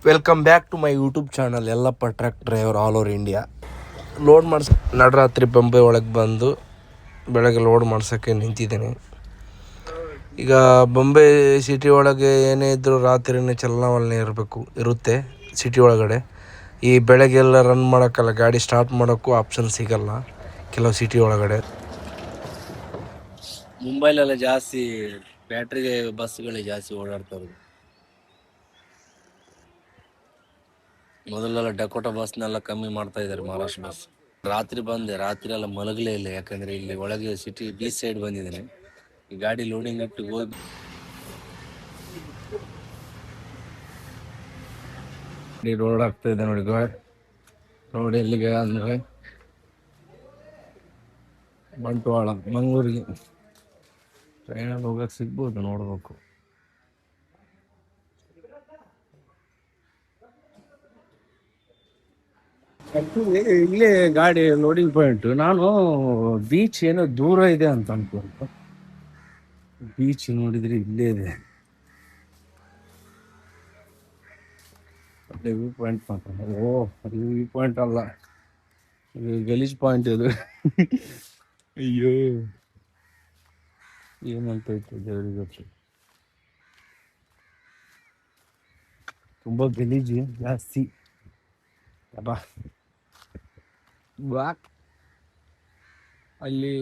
Welcome back to my YouTube channel Yallappa truck driver all over India. Load ನಡರಾತ್ರಿ ಬೊಂಬೆ ಒಳಗೆ ಬಂದು ಬೆಳಗ್ಗೆ ಲೋಡ್ ಮಾಡ್ಸೋಕ್ಕೆ ನಿಂತಿದ್ದೀನಿ. ಈಗ ಬೊಂಬೆ ಸಿಟಿ ಒಳಗೆ ಏನೇ ಇದ್ದರೂ ರಾತ್ರಿನೇ ಚಲನವಲನ ಇರುತ್ತೆ ಸಿಟಿ ಒಳಗಡೆ. ಈ ಬೆಳಗ್ಗೆಲ್ಲ ರನ್ ಮಾಡೋಕ್ಕಲ್ಲ, ಗಾಡಿ ಸ್ಟಾರ್ಟ್ ಮಾಡೋಕ್ಕೂ ಆಪ್ಷನ್ ಸಿಗಲ್ಲ ಕೆಲವು ಸಿಟಿ ಒಳಗಡೆ. ಮುಂಬೈಲೆಲ್ಲ ಜಾಸ್ತಿ ಬ್ಯಾಟ್ರಿಗೆ ಬಸ್ಗಳು ಜಾಸ್ತಿ ಓಡಾಡ್ತಾರೆ. ಮೊದಲೆಲ್ಲ ಡಕೋಟಾ ಬಸ್ನೆಲ್ಲ ಕಮ್ಮಿ ಮಾಡ್ತಾ ಇದ್ದಾರೆ. ಮಹಾರಾಷ್ಟ್ರ ಬಸ್ ರಾತ್ರಿ ಎಲ್ಲ ಮಲಗಲೇ ಇಲ್ಲ, ಯಾಕಂದ್ರೆ ಇಲ್ಲಿ ಒಳಗೆ ಸಿಟಿ ಬೀಚ್ ಸೈಡ್ ಬಂದಿದ್ದೇನೆ. ಈ ಗಾಡಿ ಲೋಡಿಂಗ್ ಇಟ್ಟು ಹೋಗಿ ರೋಡ್ ಆಗ್ತಾ ಇದೆ ನೋಡಿ. ರೋಡ್ ಎಲ್ಲಿಗೆ ಅಂದ್ರೆ ಬಂಟ್ವಾಳ ಮಂಗಳೂರಿಗೆ ಟ್ರೈನಲ್ಲಿ ಹೋಗಕ್ಕೆ ಸಿಗ್ಬೋದು, ನೋಡ್ಬೇಕು. ಇಲ್ಲೇ ಗಾಡಿ ಲೋಡಿಂಗ್ ಪಾಯಿಂಟ್. ನಾನು ಬೀಚ್ ಏನೋ ದೂರ ಇದೆ ಅಂತ ಅನ್ಕೊಂಡು, ಬೀಚ್ ನೋಡಿದ್ರೆ ಇಲ್ಲೇ ಇದೆ. ವ್ಯೂ ಪಾಯಿಂಟ್ ಮಾತ್ರ. ಅದು ವ್ಯೂ ಪಾಯಿಂಟ್ ಅಲ್ಲ, ಗಲೀಜ್ ಪಾಯಿಂಟ್ ಇದು. ಅಯ್ಯೋ, ಏನಂತ ಇತ್ತು ದೇವರಿಗೆ ಗೊತ್ತು. ತುಂಬಾ ಗಲೀಜು ಜಾಸ್ತಿ. ಬಾ ಅಲ್ಲಿ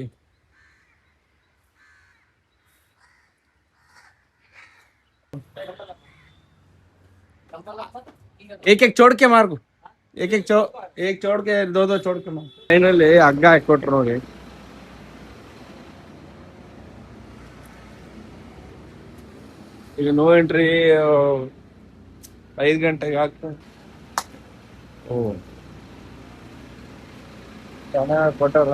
एक छोड़ के मार्गು एक छोड़ के दो छोड़ के मार. ಫೈನಲಿ ಹಗ್ಗ ಹಾಕೊಟ್ರು ನೋಡಿ. ಈಗ ನೋ ಎಂಟ್ರಿ 5 ಗಂಟೆಗೆ ಆಗ್ತದೆ. ಕೊಟ್ಟಾರ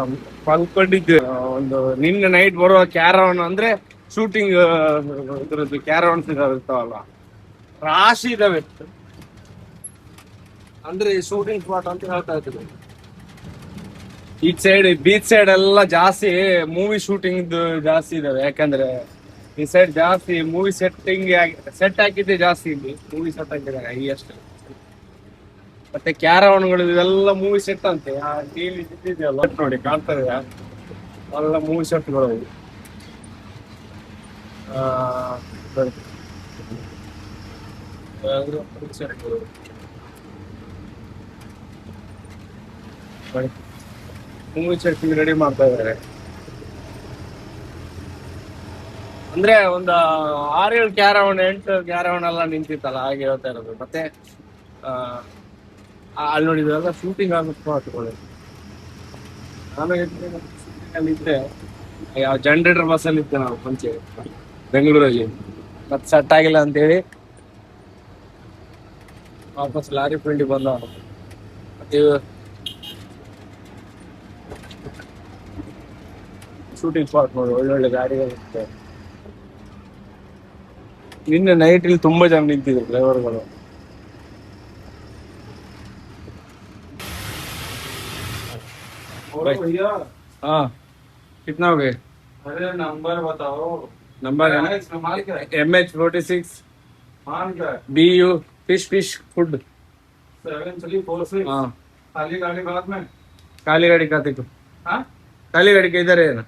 ಪಲ್ಕೊಂಡಿದ್ದೆ. ಒಂದು ನಿನ್ನೆ ನೈಟ್ ಬರುವ ಕ್ಯಾರವನ್ ಅಂದ್ರೆ ಶೂಟಿಂಗ್ ಇದ್ರದ್ದು ಕ್ಯಾರವನ್ಸ್ ಇರ್ತಾವಲ್ಲ, ರಾಶಿ ಇದಾವೆ. ಅಂದ್ರೆ ಶೂಟಿಂಗ್ ಸ್ಪಾಟ್ ಅಂತ ಹೇಳ್ತಾ ಇದ್ರು. ಈ ಸೈಡ್ ಬೀಚ್ ಸೈಡ್ ಎಲ್ಲ ಜಾಸ್ತಿ ಮೂವಿ ಶೂಟಿಂಗ್ ಜಾಸ್ತಿ ಇದಾವೆ. ಯಾಕಂದ್ರೆ ಈ ಸೈಡ್ ಜಾಸ್ತಿ ಮೂವಿ ಸೆಟ್ ಹಾಕಿದ್ದೆ ಜಾಸ್ತಿ. ಇಲ್ಲಿ ಮೂವಿ ಸೆಟ್ ಹಾಕಿದ್ದಾರೆ ಈ ಅಷ್ಟು. ಮತ್ತೆ ಕ್ಯಾರವನ್ಗಳು ಇವೆಲ್ಲ ಮೂವಿ ಸೆಟ್ ಅಂತೆ. ಆ ಟಿವಿ ಇದೆಯಲ್ಲ ನೋಡಿ, ಕಾಣ್ತದೆ ಎಲ್ಲ ಮೂವಿ ಸೆಟ್ಗಳು. ಮೂವಿ ಸೆಟ್ ರೆಡಿ ಮಾಡ್ತಾ ಇದ್ದಾರೆ. ಅಂದ್ರೆ ಒಂದು 6-7 ಕ್ಯಾರವನ್ 8 ಕ್ಯಾರವನ್ ಎಲ್ಲ ನಿಂತಿತ್ತಲ್ಲ, ಹಾಗೆ ಹೇಳ್ತಾ ಇರೋದು. ಮತ್ತೆ ಅಲ್ಲಿ ನೋಡಿದ್ರೆಲ್ಲ ಶೂಟಿಂಗ್ ಆಗುತ್ತೆ. ನಾನು ಅಲ್ಲಿ ಇದ್ದೆ, ಯಾವ ಜನರೇಟರ್ ಬಸ್ ಅಲ್ಲಿ ಇದ್ದೆ ನಾವು ಮುಂಚೆ ಬೆಂಗಳೂರಲ್ಲಿ. ಮತ್ತೆ ಸೆಟ್ ಆಗಿಲ್ಲ ಅಂತೇಳಿ ವಾಪಸ್ ಲಾರಿ ಪಿಂಡಿ ಬಂದ. ಮತ್ತೆ ಶೂಟಿಂಗ್ ಸ್ಪಾಟ್ ನೋಡಿ, ಒಳ್ಳೊಳ್ಳೆ ಗಾಡಿಗಳಿರುತ್ತೆ. ನಿನ್ನೆ ನೈಟ್ ಇಲ್ಲಿ ತುಂಬಾ ಜನ ನಿಂತಿದ್ರು ಡ್ರೈವರ್ಗಳು. हाँ, कितना हो गए? अरे नंबर बताओ. Number MH46 BU fish food 7346. हाँ. खाली गाड़ी बाद में. काली गाड़ी का देखो. हाँ, काली गाड़ी के इधर है ना.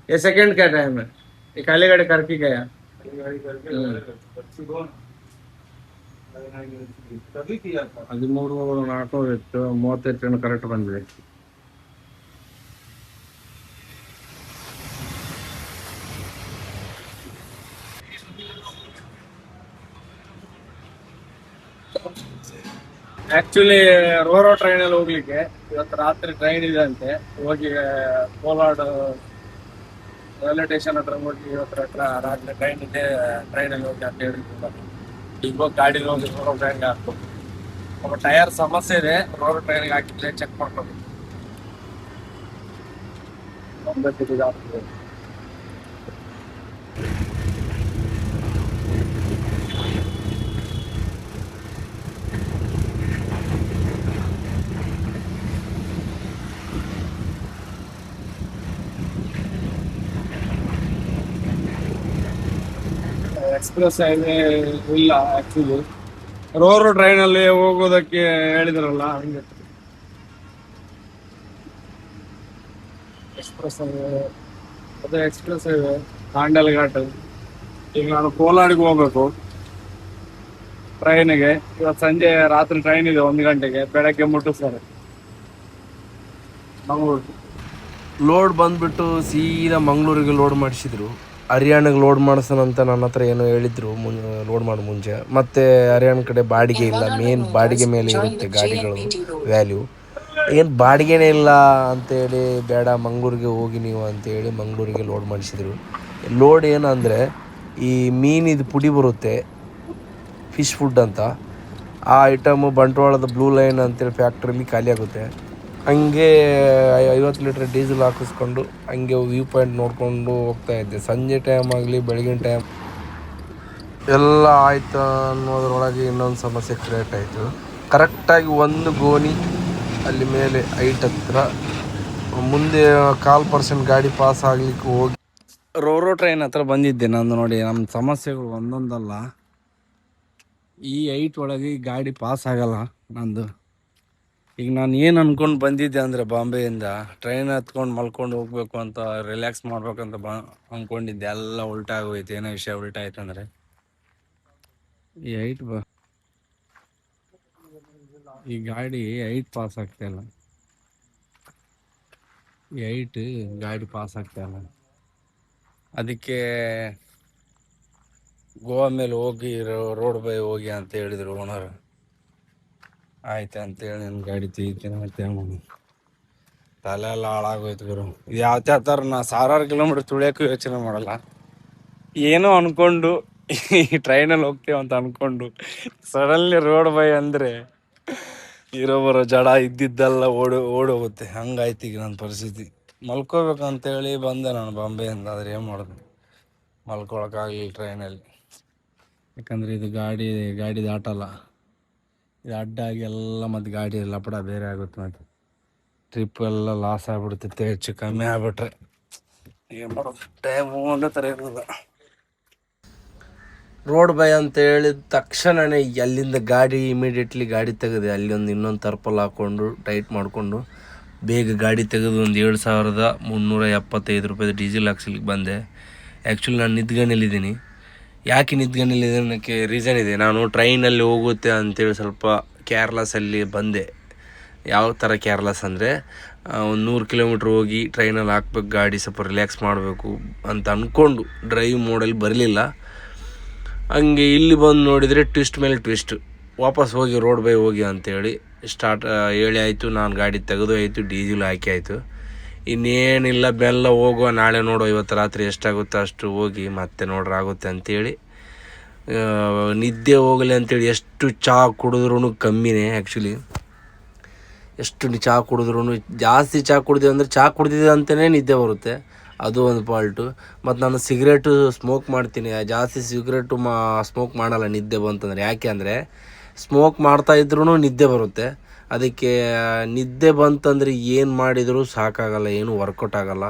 ये सेकंड क्या टाइम है? ये काली गाड़ी करके गया. गाड़ी करके तभी किया था. 13-4-38 ಕರೆಕ್ಟ್ ಬಂದಿದೆ. ಆಕ್ಚುಲಿ ರೋರೋ ಟ್ರೈನ್ ಅಲ್ಲಿ ಹೋಗ್ಲಿಕ್ಕೆ ಇವತ್ತು ರಾತ್ರಿ ಟ್ರೈನ್ ಇದೆ ಅಂತೆ. ಹೋಗಿ ಕೋಲಾರ ರೈಲ್ವೆ ಸ್ಟೇಷನ್ ಹತ್ರ ಹೋಗಿ ಇವತ್ತು ರಾತ್ರಿ ಟ್ರೈನ್ ಇದೆ, ಟ್ರೈನ್ ಅಲ್ಲಿ ಹೋಗಿ ಅಂತ ಹೇಳಿದ್ರು. ಈಗ ಗಾಡಿ ಹೋಗಿ ರೋರೋ ಟ್ರೈನ್ಗೆ ಹಾಕ್ಬೇಕು. ಟೈರ್ ಸಮಸ್ಯೆ ಇದೆ, ರೋರೋ ಟ್ರೈನ್ಗೆ ಹಾಕಿದ್ರೆ ಚೆಕ್ ಮಾಡ್ಕೊಂಡು ಆಗ್ತದೆ. ಎಕ್ಸ್ಪ್ರೆಸ್ ಹೈವೇ ಇಲ್ಲ ಆಕ್ಚುಲಿ. ರೋರು ಟ್ರೈನಲ್ಲಿ ಹೋಗೋದಕ್ಕೆ ಹೇಳಿದ್ರಲ್ಲ ಹಂಗೆ. ಎಕ್ಸ್ಪ್ರೆಸ್ ಅದೇ ಎಕ್ಸ್ಪ್ರೆಸ್ ಹೈವೇ ಕಾಂಡಲ್ ಘಾಟ್. ಈಗ ನಾನು ಕೋಲಾಡಿಗೆ ಹೋಗ್ಬೇಕು ಟ್ರೈನಿಗೆ. ಇವತ್ತು ಸಂಜೆ ರಾತ್ರಿ ಟ್ರೈನ್ ಇದೆ 1 ಗಂಟೆಗೆ, ಬೆಳಗ್ಗೆ ಮುಟ್ಟಿಸ್ತಾರೆ ಮಂಗಳೂರು. ಲೋಡ್ ಬಂದ್ಬಿಟ್ಟು ಸೀದಾ ಮಂಗಳೂರಿಗೆ ಲೋಡ್ ಮಾಡಿಸಿದ್ರು. ಹರಿಯಾಣಗೆ ಲೋಡ್ ಮಾಡಿಸೋಣಂತ ನನ್ನ ಹತ್ರ ಏನೋ ಹೇಳಿದ್ರು ಲೋಡ್ ಮಾಡೋ ಮುಂಚೆ. ಮತ್ತು ಹರಿಯಾಣ ಕಡೆ ಬಾಡಿಗೆ ಇಲ್ಲ, ಮೇನ್ ಬಾಡಿಗೆ ಮೇಲೆ ಇರುತ್ತೆ ಗಾಡಿಗಳು ವ್ಯಾಲ್ಯೂ. ಏನು ಬಾಡಿಗೆನೇ ಇಲ್ಲ ಅಂತೇಳಿ ಬೇಡ ಮಂಗಳೂರಿಗೆ ಹೋಗಿ ನೀವು ಅಂತೇಳಿ ಮಂಗಳೂರಿಗೆ ಲೋಡ್ ಮಾಡಿಸಿದ್ರು. ಲೋಡ್ ಏನು ಅಂದರೆ ಈ ಮೀನಿದು ಪುಡಿ ಬರುತ್ತೆ, ಫಿಶ್ ಫುಡ್ ಅಂತ, ಆ ಐಟಮು ಬಂಟ್ವಾಳದ ಬ್ಲೂ ಲೈನ್ ಅಂತೇಳಿ ಫ್ಯಾಕ್ಟ್ರಿಲಿ ಖಾಲಿ ಆಗುತ್ತೆ. ಹಂಗೆ 50 ಲೀಟ್ರ್ ಡೀಸೆಲ್ ಹಾಕಿಸ್ಕೊಂಡು ಹಂಗೆ ವ್ಯೂ ಪಾಯಿಂಟ್ ನೋಡ್ಕೊಂಡು ಹೋಗ್ತಾ ಇದ್ದೆ. ಸಂಜೆ ಟೈಮ್ ಆಗಲಿ ಬೆಳಗಿನ ಟೈಮ್ ಎಲ್ಲ ಆಯ್ತು ಅನ್ನೋದ್ರೊಳಗೆ ಇನ್ನೊಂದು ಸಮಸ್ಯೆ ಕ್ರಿಯೇಟ್ ಆಯಿತು. ಕರೆಕ್ಟಾಗಿ ಒಂದು ಗೋಣಿ ಅಲ್ಲಿ ಮೇಲೆ ಹೈಟ್ ಹತ್ರ ಮುಂದೆ 1/4% ಗಾಡಿ ಪಾಸ್ ಆಗಲಿಕ್ಕೆ ಹೋಗಿ ರೋರೋ ಟ್ರೈನ್ ಹತ್ರ ಬಂದಿದ್ದೆ ನಾನು. ನೋಡಿ ನಮ್ಮ ಸಮಸ್ಯೆಗಳು ಒಂದೊಂದಲ್ಲ. ಈ ಹೈಟ್ ಒಳಗೆ ಈ ಗಾಡಿ ಪಾಸ್ ಆಗಲ್ಲ ನಂದು. ಈಗ ನಾನು ಏನು ಅಂದ್ಕೊಂಡು ಬಂದಿದ್ದೆ ಅಂದರೆ ಬಾಂಬೆಯಿಂದ ಟ್ರೈನ್ ಹತ್ಕೊಂಡು ಮಲ್ಕೊಂಡು ಹೋಗ್ಬೇಕು ಅಂತ, ರಿಲ್ಯಾಕ್ಸ್ ಮಾಡ್ಬೇಕಂತ ಅಂದ್ಕೊಂಡಿದ್ದೆ. ಎಲ್ಲ ಉಲ್ಟಾ ಆಗೋಯ್ತು. ಏನೋ ವಿಷಯ ಉಲ್ಟಾ ಆಯ್ತು ಅಂದರೆ ಈ ಹೈಟ್ ಈ ಗಾಡಿ ಹೈಟ್ ಪಾಸ್ ಆಗ್ತಾಯಿಲ್ಲ. ಈ ಹೈಟ್ ಗಾಡಿ ಪಾಸ್ ಆಗ್ತಾಯಿಲ್ಲ. ಅದಕ್ಕೆ ಗೋವಾ ಮೇಲೆ ಹೋಗಿ ರೋಡ್ ಬೈ ಹೋಗಿ ಅಂತ ಹೇಳಿದರು ಓನರ್. ಆಯ್ತು ಅಂತೇಳಿ ನನ್ನ ಗಾಡಿ ತೆಗಿತೀನಿ. ಮತ್ತೆ ತಲೆ ಎಲ್ಲ ಹಾಳಾಗೋಯ್ತು ಗುರು. ಇದು ಯಾವ ಥರ ನಾ 1000 ಕಿಲೋಮೀಟ್ರ್ ತುಳಿಯೋಕ್ಕೂ ಯೋಚನೆ ಮಾಡಲ್ಲ. ಏನೋ ಅಂದ್ಕೊಂಡು ಈ ಟ್ರೈನಲ್ಲಿ ಹೋಗ್ತೇವೆ ಅಂತ ಅಂದ್ಕೊಂಡು ಸಡನ್ಲಿ ರೋಡ್ ಬೈ ಅಂದರೆ ಇರೋ ಬರೋ ಜಡ ಇದ್ದಿದ್ದೆಲ್ಲ ಓಡೋಗುತ್ತೆ. ಹಂಗಾಯ್ತು ಈಗ ನನ್ನ ಪರಿಸ್ಥಿತಿ. ಮಲ್ಕೋಬೇಕಂತೇಳಿ ಬಂದೆ ನಾನು ಬಾಂಬೆಯಿಂದ. ಆದರೆ ಏನು ಮಾಡೋದು, ಮಲ್ಕೊಳಕ್ಕಾಗಲಿಲ್ಲ ಟ್ರೈನಲ್ಲಿ. ಯಾಕಂದರೆ ಇದು ಗಾಡಿ ದಾಟಲ್ಲ. ಇದು ಅಡ್ಡಾಗಿ ಎಲ್ಲ ಮತ್ತು ಗಾಡಿ ಲಪಡ ಬೇರೆ ಆಗುತ್ತೆ. ಮತ್ತು ಟ್ರಿಪ್ ಎಲ್ಲ ಲಾಸ್ ಆಗ್ಬಿಡ್ತೈತೆ ಹೆಚ್ಚು ಕಮ್ಮಿ ಆಗ್ಬಿಟ್ರೆ. ಏನು ಮಾಡೋದು, ಟೈಮು ಒಂದೇ ಥರ ಇರೋಲ್ಲ. ರೋಡ್ ಬೈ ಅಂತ ಹೇಳಿದ ತಕ್ಷಣವೇ ಅಲ್ಲಿಂದ ಇಮಿಡಿಯೇಟ್ಲಿ ಗಾಡಿ ತೆಗೆದೆ. ಅಲ್ಲಿ ಇನ್ನೊಂದು ತರ್ಪಲ್ ಹಾಕ್ಕೊಂಡು ಟೈಟ್ ಮಾಡಿಕೊಂಡು ಬೇಗ ಗಾಡಿ ತೆಗೆದು ಒಂದು 7375 ರೂಪಾಯಿ ಡೀಸೆಲ್ ಹಾಕ್ಸ್ಲಿಕ್ಕೆ ಬಂದೆ. ಆ್ಯಕ್ಚುಲಿ ನಾನು ನಿದ್ಗಣಿಲಿದ್ದೀನಿ. ಯಾಕೆ ನಿದ್ಗಣಿಲಿದ್ದಕ್ಕೆ ರೀಸನ್ ಇದೆ. ನಾನು ಟ್ರೈನಲ್ಲಿ ಹೋಗುತ್ತೆ ಅಂತೇಳಿ ಸ್ವಲ್ಪ ಕೇರ್ಲೆಸ್ಸಲ್ಲಿ ಬಂದೆ. ಯಾವ ಥರ ಕೇರ್ಲೆಸ್ ಅಂದರೆ, ಒಂದು 100 ಕಿಲೋಮೀಟ್ರ್ ಹೋಗಿ ಟ್ರೈನಲ್ಲಿ ಹಾಕ್ಬೇಕು, ಗಾಡಿ ಸ್ವಲ್ಪ ರಿಲ್ಯಾಕ್ಸ್ ಮಾಡಬೇಕು ಅಂತ ಅಂದ್ಕೊಂಡು ಡ್ರೈವ್ ಮೋಡಲ್ಲಿ ಬರಲಿಲ್ಲ. ಹಂಗೆ ಇಲ್ಲಿ ಬಂದು ನೋಡಿದರೆ ಟ್ವಿಸ್ಟ್ ಮೇಲೆ ಟ್ವಿಸ್ಟ್. ವಾಪಸ್ ಹೋಗಿ ರೋಡ್ ಬೈ ಹೋಗಿ ಅಂತೇಳಿ ಹೇಳಿ ಆಯಿತು. ನಾನು ಗಾಡಿ ತೆಗೆದು ಆಯಿತು, ಡೀಸೆಲ್ ಹಾಕಿ ಆಯಿತು. ಇನ್ನೇನಿಲ್ಲ, ಬೆಲ್ಲ ಹೋಗುವ, ನಾಳೆ ನೋಡೋ, ಇವತ್ತು ರಾತ್ರಿ ಎಷ್ಟಾಗುತ್ತೋ ಅಷ್ಟು ಹೋಗಿ ಮತ್ತೆ ಆಗುತ್ತೆ ಅಂಥೇಳಿ ನಿದ್ದೆ ಹೋಗಲಿ ಅಂಥೇಳಿ ಎಷ್ಟು ಚಹಾ ಕುಡಿದ್ರೂ ಕಮ್ಮಿನೇ. ಆ್ಯಕ್ಚುಲಿ ಎಷ್ಟು ಚಹಾ ಕುಡಿದ್ರೂ, ಜಾಸ್ತಿ ಚಹಾ ಕುಡಿದೆ ಅಂದರೆ ಚಹಾ ಕುಡಿದಿದೆ ಅಂತಲೇ ನಿದ್ದೆ ಬರುತ್ತೆ. ಅದು ಒಂದು ಫಾಲ್ಟು. ಮತ್ತು ನಾನು ಸಿಗರೇಟು ಸ್ಮೋಕ್ ಮಾಡ್ತೀನಿ. ಜಾಸ್ತಿ ಸ್ಮೋಕ್ ಮಾಡಲ್ಲ ನಿದ್ದೆ ಬಂತಂದರೆ. ಯಾಕೆ ಅಂದರೆ ಸ್ಮೋಕ್ ಮಾಡ್ತಾಯಿದ್ರೂ ನಿದ್ದೆ ಬರುತ್ತೆ. ಅದಕ್ಕೆ ನಿದ್ದೆ ಬಂತಂದರೆ ಏನು ಮಾಡಿದರೂ ಸಾಕಾಗಲ್ಲ, ಏನು ವರ್ಕೌಟ್ ಆಗಲ್ಲ.